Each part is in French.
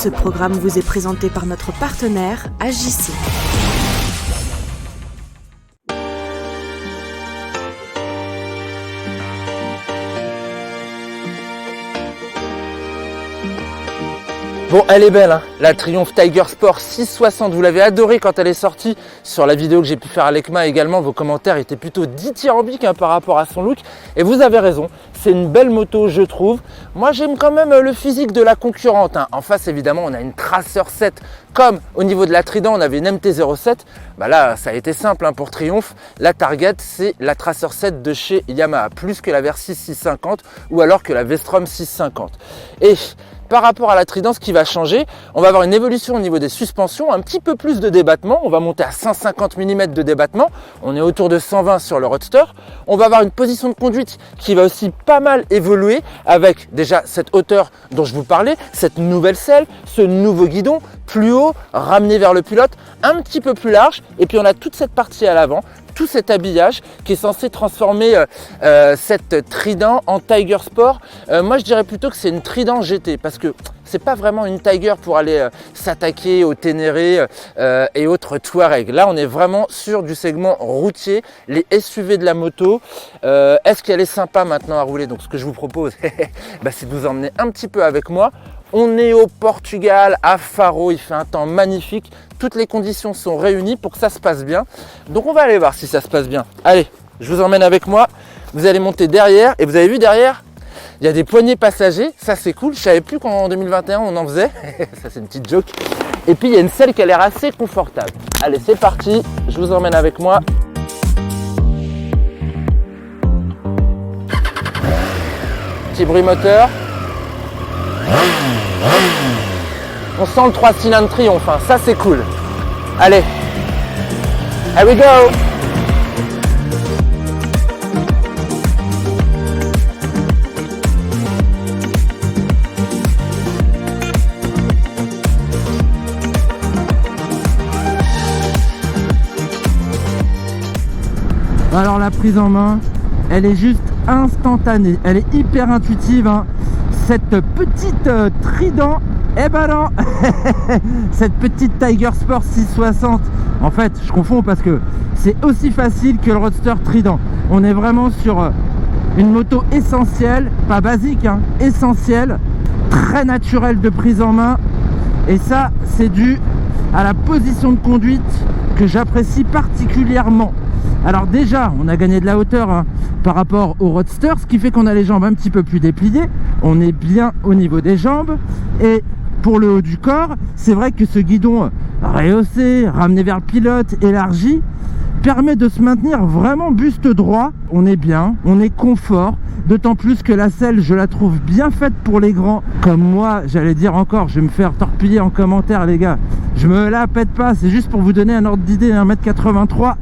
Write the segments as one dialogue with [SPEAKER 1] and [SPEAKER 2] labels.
[SPEAKER 1] Ce programme vous est présenté par notre partenaire AJC.
[SPEAKER 2] Bon, elle est belle, hein, la Triumph Tiger Sport 660. Vous l'avez adorée quand elle est sortie. Sur la vidéo que j'ai pu faire à l'ECMA également, vos commentaires étaient plutôt dithyrambiques par rapport à son look. Et vous avez raison, c'est une belle moto, je trouve. Moi, j'aime quand même le physique de la concurrente. En face, évidemment, on a une Tracer 7. Comme au niveau de la Trident, on avait une MT-07. Là, ça a été simple pour Triumph. La target, c'est la Tracer 7 de chez Yamaha, plus que la Versys 650 ou alors que la Vestrom 650. Et par rapport à la Trident, ce qui va changer, on va avoir une évolution au niveau des suspensions, un petit peu plus de débattement. On va monter à 150 mm de débattement. On est autour de 120 sur le Roadster. On va avoir une position de conduite qui va aussi pas mal évoluer avec déjà cette hauteur dont je vous parlais, cette nouvelle selle, ce nouveau guidon plus haut, ramené vers le pilote, un petit peu plus large. Et puis on a toute cette partie à l'avant, tout cet habillage qui est censé transformer cette Trident en Tiger Sport. Moi je dirais plutôt que c'est une Trident GT parce que c'est pas vraiment une Tiger pour aller s'attaquer au Ténéré et autres Touareg. Là on est vraiment sur du segment routier, les SUV de la moto. Est-ce qu'elle est sympa maintenant à rouler? Donc ce que je vous propose, c'est de vous emmener un petit peu avec moi. On est au Portugal, à Faro, il fait un temps magnifique. Toutes les conditions sont réunies pour que ça se passe bien. Donc on va aller voir si ça se passe bien. Allez, je vous emmène avec moi. Vous allez monter derrière. Et vous avez vu derrière, il y a des poignées passagers. Ça c'est cool. Je ne savais plus qu'en 2021 on en faisait. Ça c'est une petite joke. Et puis il y a une selle qui a l'air assez confortable. Allez, c'est parti. Je vous emmène avec moi. Petit bruit moteur. On sent le 3 cylindres Triumph, ça c'est cool. Allez, here we go. Alors la prise en main, elle est juste instantanée, elle est hyper intuitive. Cette petite Trident, non cette petite Tiger Sport 660, en fait je confonds parce que c'est aussi facile que le Roadster Trident. On est vraiment sur une moto essentielle, pas basique, essentielle, très naturelle de prise en main. Et ça c'est dû à la position de conduite que j'apprécie particulièrement. Alors déjà, on a gagné de la hauteur par rapport au Roadster, ce qui fait qu'on a les jambes un petit peu plus dépliées. On est bien au niveau des jambes. Et pour le haut du corps, c'est vrai que ce guidon rehaussé, ramené vers le pilote, élargi, permet de se maintenir vraiment buste droit. On est bien, on est confort. D'autant plus que la selle, je la trouve bien faite pour les grands. Comme moi, j'allais dire encore, je vais me faire torpiller en commentaire les gars. Je me la pète pas, c'est juste pour vous donner un ordre d'idée, 1m83.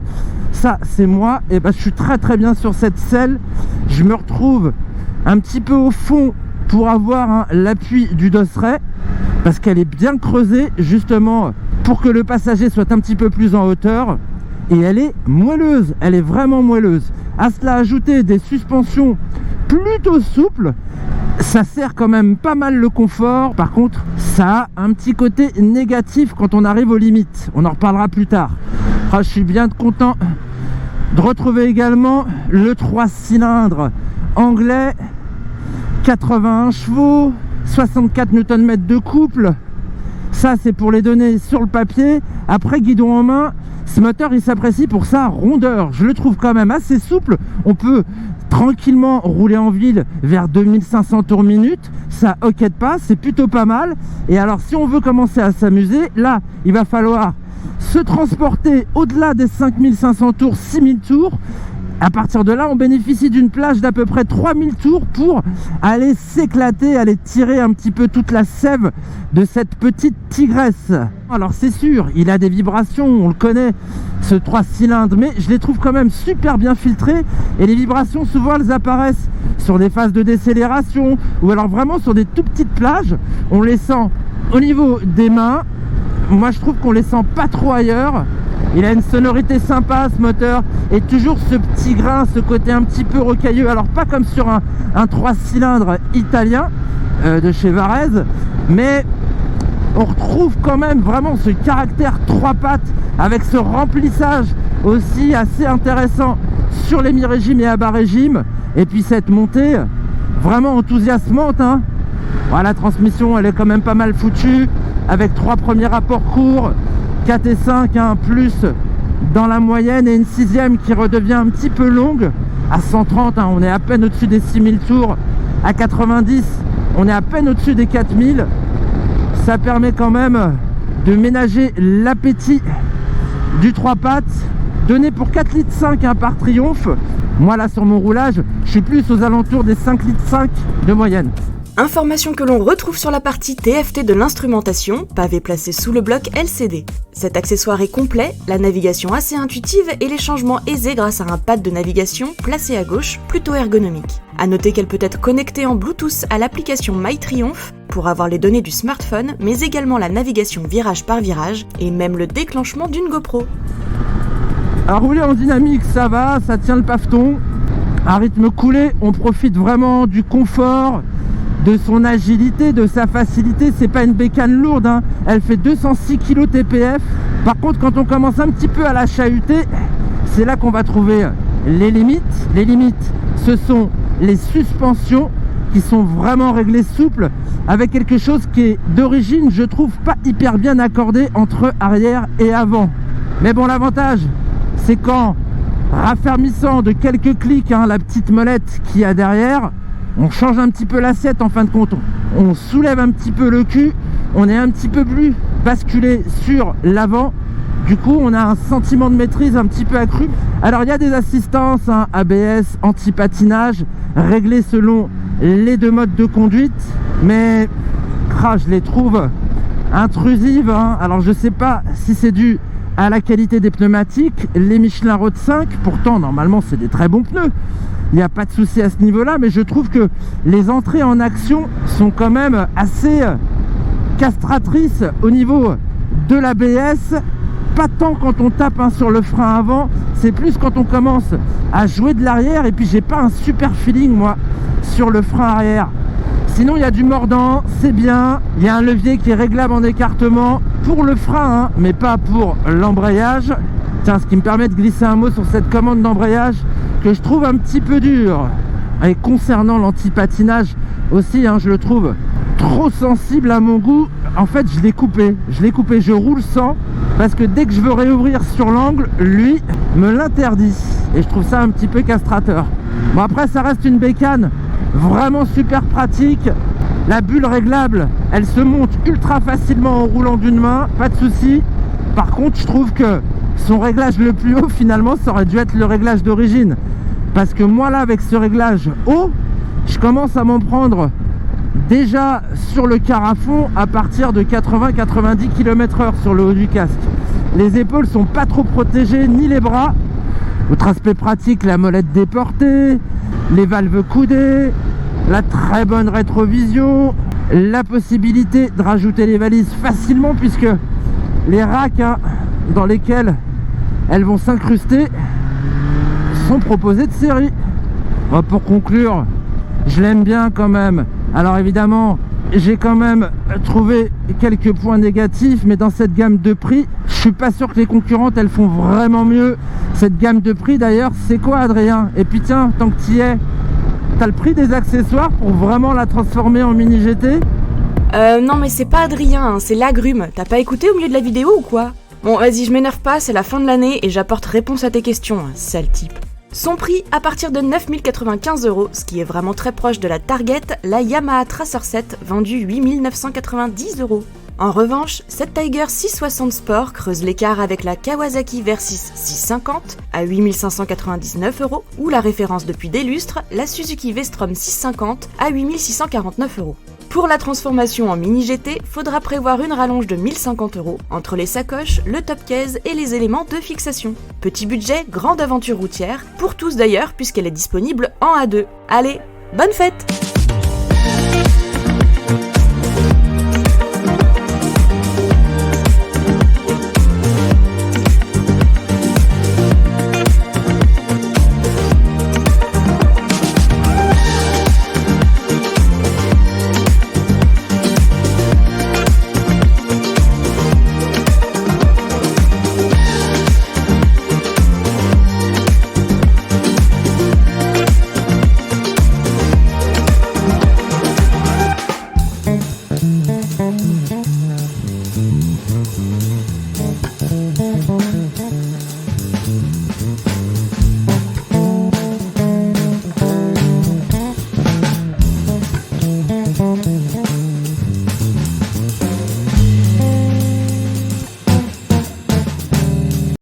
[SPEAKER 2] Ça c'est moi, et je suis très bien sur cette selle. Je me retrouve un petit peu au fond pour avoir l'appui du dosseret, parce qu'elle est bien creusée justement pour que le passager soit un petit peu plus en hauteur. Et elle est moelleuse, elle est vraiment moelleuse. À cela ajouter des suspensions plutôt souples, ça sert quand même pas mal le confort. Par contre, ça a un petit côté négatif quand on arrive aux limites. On en reparlera plus tard. Je suis bien content de retrouver également le 3 cylindres anglais, 81 chevaux, 64 Nm de couple. Ça c'est pour les données sur le papier. Après, guidon en main, ce moteur il s'apprécie pour sa rondeur. Je le trouve quand même assez souple. On peut tranquillement rouler en ville vers 2500 tours minute. Ça hoquette pas, c'est plutôt pas mal. Et alors si on veut commencer à s'amuser, là il va falloir se transporter au-delà des 5500 tours, 6000 tours. À partir de là, on bénéficie d'une plage d'à peu près 3000 tours pour aller s'éclater, aller tirer un petit peu toute la sève de cette petite tigresse. Alors c'est sûr, il a des vibrations, on le connaît, ce 3 cylindres, mais je les trouve quand même super bien filtrés. Et les vibrations, souvent, elles apparaissent sur des phases de décélération ou alors vraiment sur des tout petites plages. On les sent au niveau des mains. Moi, je trouve qu'on les sent pas trop ailleurs. Il a une sonorité sympa ce moteur, et toujours ce petit grain, ce côté un petit peu rocailleux. Alors pas comme sur un 3 cylindres italien de chez Varese, mais on retrouve quand même vraiment ce caractère 3 pattes avec ce remplissage aussi assez intéressant sur les mi-régime et à bas régime, et puis cette montée vraiment enthousiasmante, hein. Voilà, la transmission elle est quand même pas mal foutue avec 3 premiers rapports courts, 4 et 5 hein, plus dans la moyenne, et une 6e qui redevient un petit peu longue à 130 hein, on est à peine au-dessus des 6000 tours. À 90 on est à peine au-dessus des 4000. Ça permet quand même de ménager l'appétit du 3 pattes, donné pour 4,5 litres hein, par Triomphe. Moi là sur mon roulage je suis plus aux alentours des 5,5 litres de moyenne.
[SPEAKER 1] Information que l'on retrouve sur la partie TFT de l'instrumentation, pavé placé sous le bloc LCD. Cet accessoire est complet, la navigation assez intuitive et les changements aisés grâce à un pad de navigation placé à gauche, plutôt ergonomique. A noter qu'elle peut être connectée en Bluetooth à l'application MyTriumph pour avoir les données du smartphone, mais également la navigation virage par virage et même le déclenchement d'une GoPro.
[SPEAKER 2] À rouler en dynamique ça va, ça tient le paveton. À rythme coulé, on profite vraiment du confort, de son agilité, de sa facilité. C'est pas une bécane lourde hein. Elle fait 206 kg TPF. Par contre quand on commence un petit peu à la chahuter, c'est là qu'on va trouver les limites. Les limites ce sont les suspensions qui sont vraiment réglées souples, avec quelque chose qui est d'origine je trouve pas hyper bien accordé entre arrière et avant. Mais bon, l'avantage c'est qu'en raffermissant de quelques clics hein, la petite molette qu'il y a derrière, on change un petit peu l'assiette en fin de compte, on soulève un petit peu le cul, on est un petit peu plus basculé sur l'avant, du coup on a un sentiment de maîtrise un petit peu accru. Alors il y a des assistances hein, ABS, anti-patinage, réglées selon les 2 modes de conduite, mais je les trouve intrusives hein. Alors je sais pas si c'est dû à la qualité des pneumatiques, les Michelin Road 5, pourtant normalement c'est des très bons pneus, il n'y a pas de souci à ce niveau là, mais je trouve que les entrées en action sont quand même assez castratrices au niveau de l'ABS. Pas tant quand on tape hein, sur le frein avant, c'est plus quand on commence à jouer de l'arrière, et puis j'ai pas un super feeling moi sur le frein arrière. Sinon il y a du mordant, c'est bien, il y a un levier qui est réglable en écartement pour le frein hein, mais pas pour l'embrayage. Tiens, ce qui me permet de glisser un mot sur cette commande d'embrayage que je trouve un petit peu dure. Et concernant l'anti-patinage aussi hein, je le trouve trop sensible à mon goût. En fait je l'ai coupé, je roule sans, parce que dès que je veux réouvrir sur l'angle, lui me l'interdit, et je trouve ça un petit peu castrateur. Bon, après ça reste une bécane vraiment super pratique. La bulle réglable elle se monte ultra facilement en roulant d'une main, pas de souci. Par contre je trouve que son réglage le plus haut finalement ça aurait dû être le réglage d'origine, parce que moi là avec ce réglage haut je commence à m'en prendre déjà sur le carafon à partir de 80-90 km/h sur le haut du casque. Les épaules sont pas trop protégées, ni les bras. Autre aspect pratique, la molette déportée, les valves coudées, la très bonne rétrovision, la possibilité de rajouter les valises facilement, puisque les racks hein, dans lesquels elles vont s'incruster sont proposés de série. Bon, pour conclure, je l'aime bien quand même. Alors évidemment j'ai quand même trouvé quelques points négatifs, mais dans cette gamme de prix je suis pas sûr que les concurrentes elles font vraiment mieux. Cette gamme de prix d'ailleurs c'est quoi Adrien? Et puis tiens, tant que tu y es, t'as le prix des accessoires pour vraiment la transformer en mini GT?
[SPEAKER 1] Non mais c'est pas Adrien, hein, c'est l'agrume. T'as pas écouté au milieu de la vidéo ou quoi? Bon vas-y, je m'énerve pas, c'est la fin de l'année et j'apporte réponse à tes questions, hein, sale type. Son prix à partir de 9 095 €, ce qui est vraiment très proche de la Target, la Yamaha Tracer 7 vendue 8 990 €. En revanche, cette Tiger 660 Sport creuse l'écart avec la Kawasaki Versys 650 à 8 599 € ou la référence depuis des lustres, la Suzuki V-Strom 650 à 8 649 €. Pour la transformation en mini GT, faudra prévoir une rallonge de 1050 € entre les sacoches, le top case et les éléments de fixation. Petit budget, grande aventure routière, pour tous d'ailleurs puisqu'elle est disponible en A2. Allez, bonne fête!